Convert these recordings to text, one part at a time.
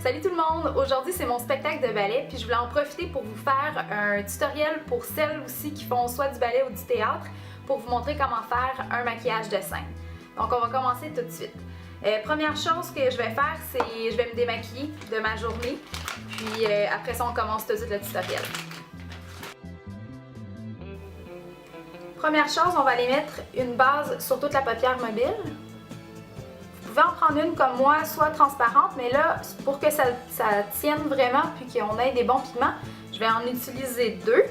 Salut tout le monde! Aujourd'hui c'est mon spectacle de ballet puis je voulais en profiter pour vous faire un tutoriel pour celles aussi qui font soit du ballet ou du théâtre pour vous montrer comment faire un maquillage de scène. Donc on va commencer tout de suite. Première chose que je vais faire, c'est je vais me démaquiller de ma journée puis après ça on commence tout de suite le tutoriel. Première chose, on va aller mettre une base sur toute la paupière mobile. Vous pouvez en prendre une comme moi, soit transparente, mais là, pour que ça tienne vraiment puis qu'on ait des bons pigments, je vais en utiliser deux.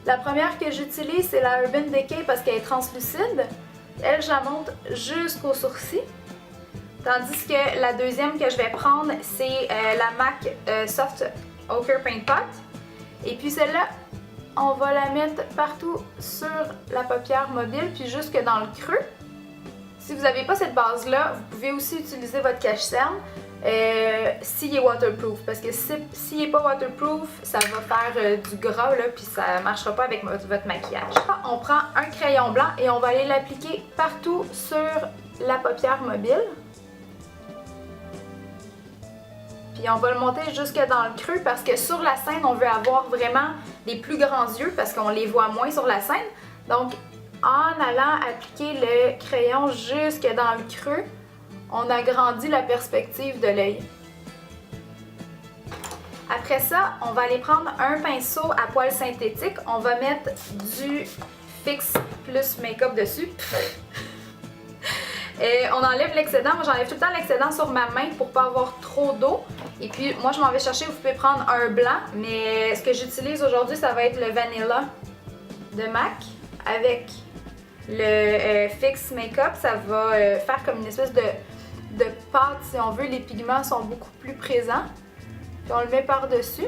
La première que j'utilise, c'est la Urban Decay parce qu'elle est translucide. Elle, je la monte jusqu'au sourcil. Tandis que la deuxième que je vais prendre, c'est la MAC Soft Ochre Paint Pot. Et puis celle-là, on va la mettre partout sur la paupière mobile, puis jusque dans le creux. Si vous n'avez pas cette base-là, vous pouvez aussi utiliser votre cache-cerne s'il est waterproof. Parce que s'il n'est pas waterproof, ça va faire du gras, là, puis ça ne marchera pas avec votre maquillage. On prend un crayon blanc et on va aller l'appliquer partout sur la paupière mobile. Puis on va le monter jusque dans le creux parce que sur la scène, on veut avoir vraiment des plus grands yeux parce qu'on les voit moins sur la scène. Donc, en allant appliquer le crayon jusque dans le creux, on agrandit la perspective de l'œil. Après ça, on va aller prendre un pinceau à poils synthétique. On va mettre du Fix plus Make-up dessus. Et on enlève l'excédent. Moi, j'enlève tout le temps l'excédent sur ma main pour pas avoir trop d'eau. Et puis, moi, je m'en vais chercher. Vous pouvez prendre un blanc, mais ce que j'utilise aujourd'hui, ça va être le Vanilla de MAC avec le Fix Make-up. Ça va faire comme une espèce de pâte, si on veut. Les pigments sont beaucoup plus présents. Puis on le met par-dessus.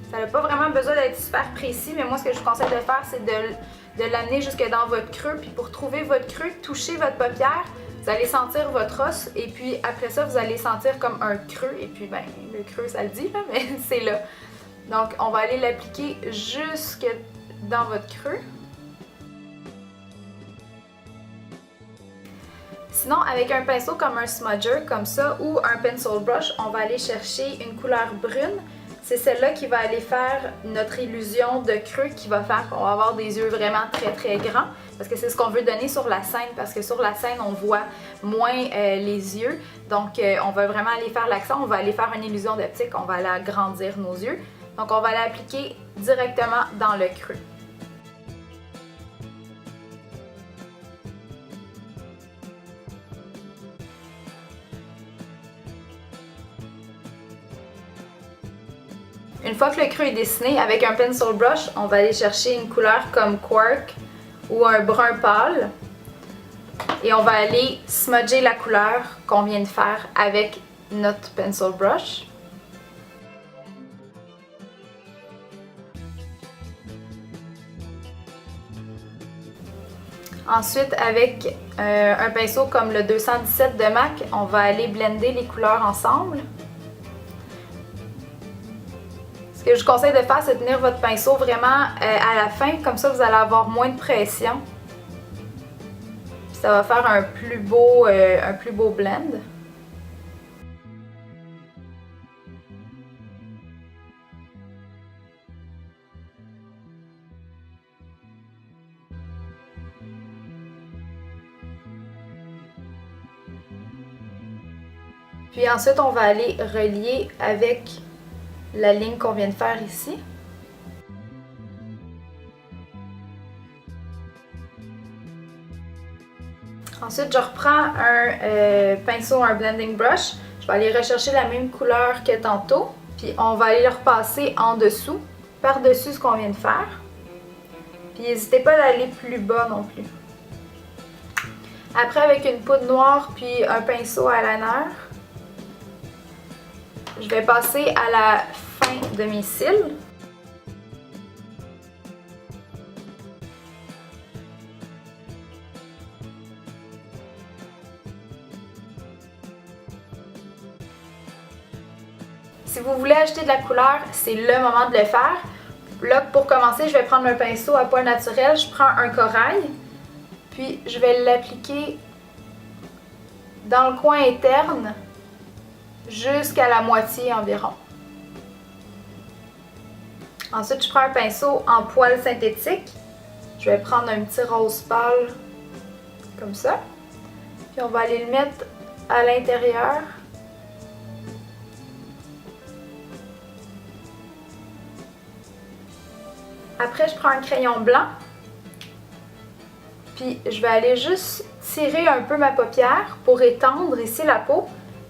Ça n'a pas vraiment besoin d'être super précis, mais moi ce que je vous conseille de faire, c'est de l'amener jusque dans votre creux. Puis pour trouver votre creux, touchez votre paupière, vous allez sentir votre os. Et puis après ça, vous allez sentir comme un creux. Et puis ben, le creux ça le dit, là, mais c'est là. Donc on va aller l'appliquer jusque dans votre creux. Sinon, avec un pinceau comme un smudger, comme ça, ou un pencil brush, on va aller chercher une couleur brune. C'est celle-là qui va aller faire notre illusion de creux, qui va faire qu'on va avoir des yeux vraiment très très grands. Parce que c'est ce qu'on veut donner sur la scène, parce que sur la scène, on voit moins les yeux. Donc, on va vraiment aller faire l'accent, on va aller faire une illusion d'optique, on va aller agrandir nos yeux. Donc, on va l'appliquer directement dans le creux. Une fois que le creux est dessiné, avec un pencil brush, on va aller chercher une couleur comme Quark ou un brun pâle. Et on va aller smudger la couleur qu'on vient de faire avec notre pencil brush. Ensuite, avec un pinceau comme le 217 de MAC, on va aller blender les couleurs ensemble. Ce que je vous conseille de faire, c'est de tenir votre pinceau vraiment à la fin, comme ça vous allez avoir moins de pression. Puis ça va faire un plus beau blend. Puis ensuite, on va aller relier avec la ligne qu'on vient de faire ici. Ensuite, je reprends un pinceau, un blending brush. Je vais aller rechercher la même couleur que tantôt. Puis on va aller le repasser en dessous, par-dessus ce qu'on vient de faire. Puis n'hésitez pas à aller plus bas non plus. Après, avec une poudre noire puis un pinceau à eyeliner, je vais passer à la fin de mes cils. si vous voulez ajouter de la couleur, c'est le moment de le faire. Là, pour commencer, je vais prendre un pinceau à poil naturel, je prends un corail, puis je vais l'appliquer dans le coin interne jusqu'à la moitié environ. Ensuite, je prends un pinceau en poil synthétique. Je vais prendre un petit rose pâle comme ça. Puis on va aller le mettre à l'intérieur. Après, je prends un crayon blanc. Puis je vais aller juste tirer un peu ma paupière pour étendre ici la peau.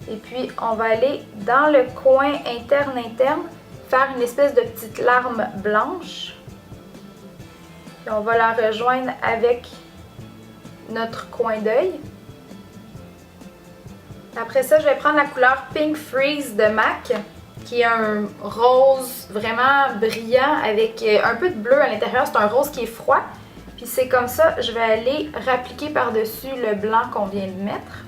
Et puis on va aller dans le coin interne faire une espèce de petite larme blanche. Puis on va la rejoindre avec notre coin d'œil. Après ça, je vais prendre la couleur Pink Freeze de MAC, qui est un rose vraiment brillant avec un peu de bleu à l'intérieur. C'est un rose qui est froid. Puis c'est comme ça, je vais aller rappliquer par-dessus le blanc qu'on vient de mettre.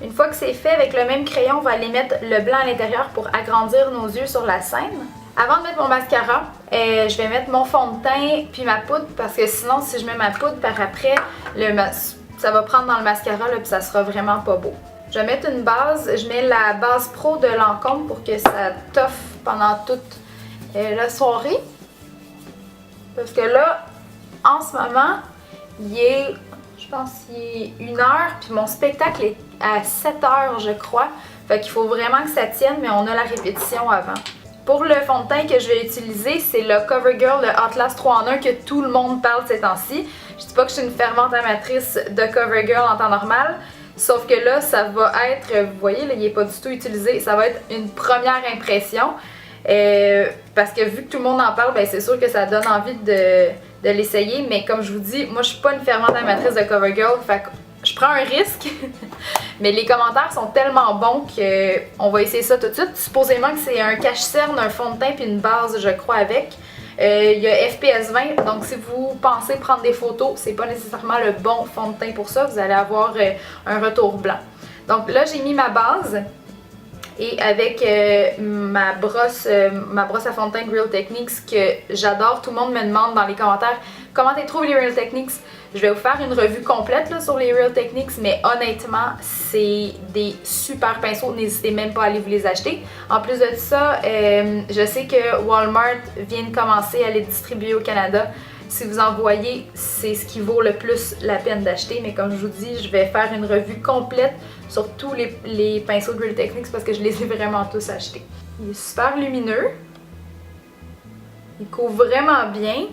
Une fois que c'est fait, avec le même crayon, on va aller mettre le blanc à l'intérieur pour agrandir nos yeux sur la scène. Avant de mettre mon mascara, je vais mettre mon fond de teint puis ma poudre parce que sinon, si je mets ma poudre par après, ça va prendre dans le mascara là, puis ça sera vraiment pas beau. Je vais mettre une base, je mets la base Pro de Lancôme pour que ça toffe pendant toute la soirée. Parce que là, en ce moment, je pense qu'il est 1h, puis mon spectacle est à 7h, je crois. Fait qu'il faut vraiment que ça tienne, mais on a la répétition avant. Pour le fond de teint que je vais utiliser, c'est le CoverGirl, le Outlast 3 en 1 que tout le monde parle ces temps-ci. Je dis pas que je suis une fervente amatrice de CoverGirl en temps normal, sauf que là, ça va être, vous voyez, là, il n'est pas du tout utilisé, ça va être une première impression. Parce que vu que tout le monde en parle, ben c'est sûr que ça donne envie de l'essayer, mais comme je vous dis, moi je suis pas une fervente amatrice de CoverGirl, fait que je prends un risque, mais les commentaires sont tellement bons qu'on va essayer ça tout de suite. Supposément que c'est un cache-cerne, un fond de teint puis une base, je crois, avec. Il y a FPS 20, donc si vous pensez prendre des photos, c'est pas nécessairement le bon fond de teint pour ça, vous allez avoir un retour blanc. Donc là, j'ai mis ma base. Et avec ma brosse à fond de teint Real Techniques que j'adore, tout le monde me demande dans les commentaires comment tu trouves les Real Techniques. Je vais vous faire une revue complète là, sur les Real Techniques, mais honnêtement, c'est des super pinceaux, n'hésitez même pas à aller vous les acheter. En plus de ça, je sais que Walmart vient de commencer à les distribuer au Canada. Si vous en voyez, c'est ce qui vaut le plus la peine d'acheter, mais comme je vous dis, je vais faire une revue complète sur tous les pinceaux de Real Techniques parce que je les ai vraiment tous achetés. Il est super lumineux, il couvre vraiment bien.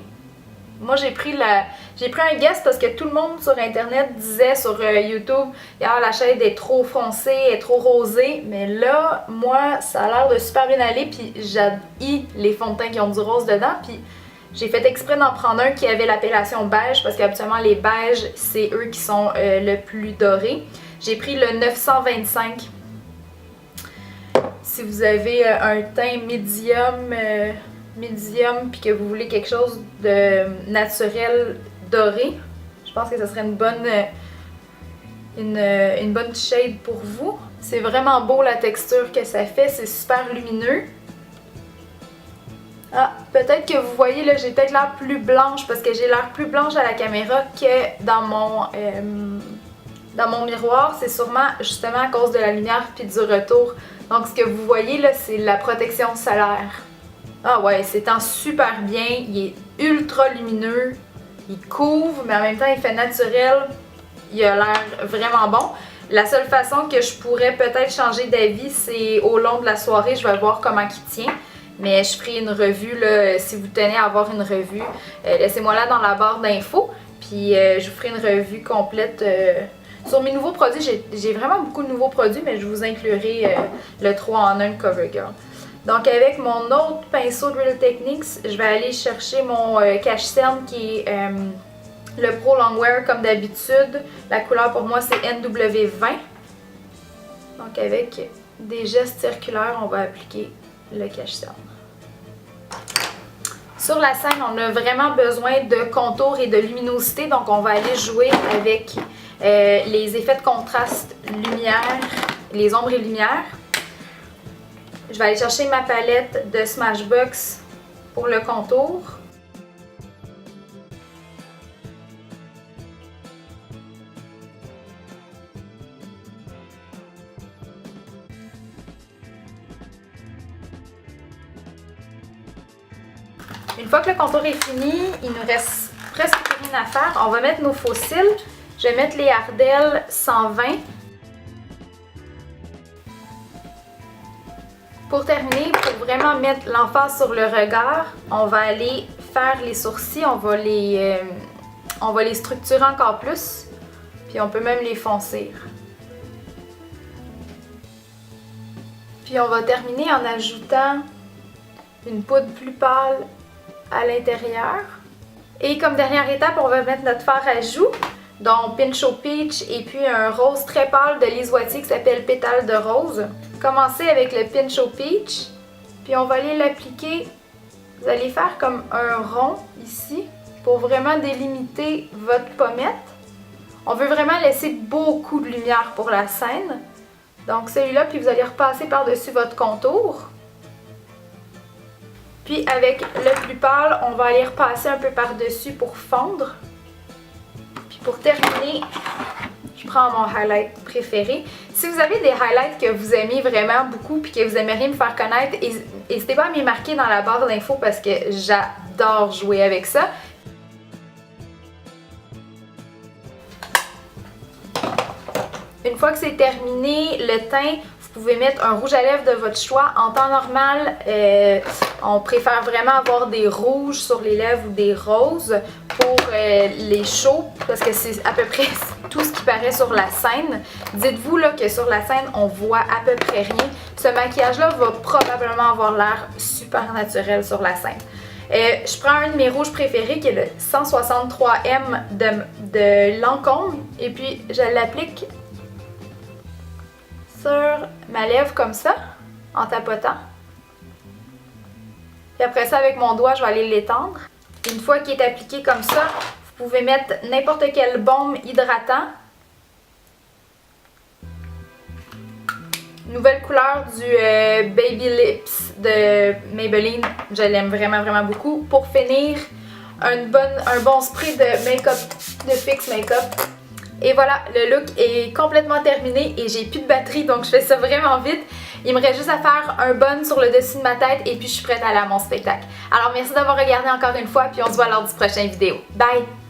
Moi j'ai pris un guess parce que tout le monde sur internet disait sur YouTube la shade est trop foncée, est trop rosée, mais là moi ça a l'air de super bien aller, puis j'haïs les fonds de teint qui ont du rose dedans, puis j'ai fait exprès d'en prendre un qui avait l'appellation beige parce qu'habituellement les beiges c'est eux qui sont le plus dorés. J'ai pris le 925. Si vous avez un teint médium puis que vous voulez quelque chose de naturel doré, je pense que ce serait une bonne shade pour vous. C'est vraiment beau la texture que ça fait, c'est super lumineux. Ah, peut-être que vous voyez là, j'ai peut-être l'air plus blanche parce que j'ai l'air plus blanche à la caméra que dans mon miroir. C'est sûrement justement à cause de la lumière puis du retour. Donc ce que vous voyez là, c'est la protection solaire. Ah ouais, c'est en super bien, il est ultra lumineux, il couvre, mais en même temps il fait naturel, il a l'air vraiment bon. La seule façon que je pourrais peut-être changer d'avis, c'est au long de la soirée, je vais voir comment il tient. Mais je ferai une revue, là, si vous tenez à avoir une revue, laissez-moi là dans la barre d'infos. Puis je vous ferai une revue complète sur mes nouveaux produits. J'ai vraiment beaucoup de nouveaux produits, mais je vous inclurai le 3 en 1 de CoverGirl. Donc avec mon autre pinceau de Real Techniques, je vais aller chercher mon cache-cerne qui est le Pro Longwear comme d'habitude. La couleur pour moi c'est NW20. Donc avec des gestes circulaires, on va appliquer le cache-cerne. Sur la scène, on a vraiment besoin de contour et de luminosité, donc on va aller jouer avec les effets de contraste lumière les ombres et lumières. Je vais aller chercher ma palette de Smashbox pour le contour. Une fois que le contour est fini, il nous reste presque plus rien à faire. On va mettre nos faux cils. Je vais mettre les Ardell 120. Pour terminer, pour vraiment mettre l'emphase sur le regard, on va aller faire les sourcils. On va les structurer encore plus. Puis on peut même les foncir. Puis on va terminer en ajoutant une poudre plus pâle à l'intérieur. Et comme dernière étape, on va mettre notre fard à joues, donc Pinch au Peach et puis un rose très pâle de Lise Wattier qui s'appelle Pétale de rose. Commencez avec le Pinch au Peach, puis on va aller l'appliquer. Vous allez faire comme un rond ici pour vraiment délimiter votre pommette. On veut vraiment laisser beaucoup de lumière pour la scène. Donc celui-là, puis vous allez repasser par-dessus votre contour. Puis avec le plus pâle, on va aller repasser un peu par-dessus pour fondre. Puis pour terminer, je prends mon highlight préféré. Si vous avez des highlights que vous aimez vraiment beaucoup puis que vous aimeriez me faire connaître, n'hésitez pas à m'y marquer dans la barre d'infos parce que j'adore jouer avec ça. Une fois que c'est terminé, le teint, vous pouvez mettre un rouge à lèvres de votre choix. En temps normal, on préfère vraiment avoir des rouges sur les lèvres ou des roses pour les shows parce que c'est à peu près tout ce qui paraît sur la scène. Dites-vous là que sur la scène, on voit à peu près rien. Ce maquillage-là va probablement avoir l'air super naturel sur la scène. Je prends un de mes rouges préférés qui est le 163M de Lancôme et puis je l'applique sur ma lèvre comme ça, en tapotant. Puis après ça, avec mon doigt, je vais aller l'étendre. Une fois qu'il est appliqué comme ça, vous pouvez mettre n'importe quel baume hydratant. Nouvelle couleur du Baby Lips de Maybelline. Je l'aime vraiment, vraiment beaucoup. Pour finir, un bon spray de make-up, de Fix Make-up. Et voilà, le look est complètement terminé et j'ai plus de batterie donc je fais ça vraiment vite. Il me reste juste à faire un bun sur le dessus de ma tête et puis je suis prête à aller à mon spectacle. Alors merci d'avoir regardé encore une fois puis on se voit lors du prochain vidéo. Bye!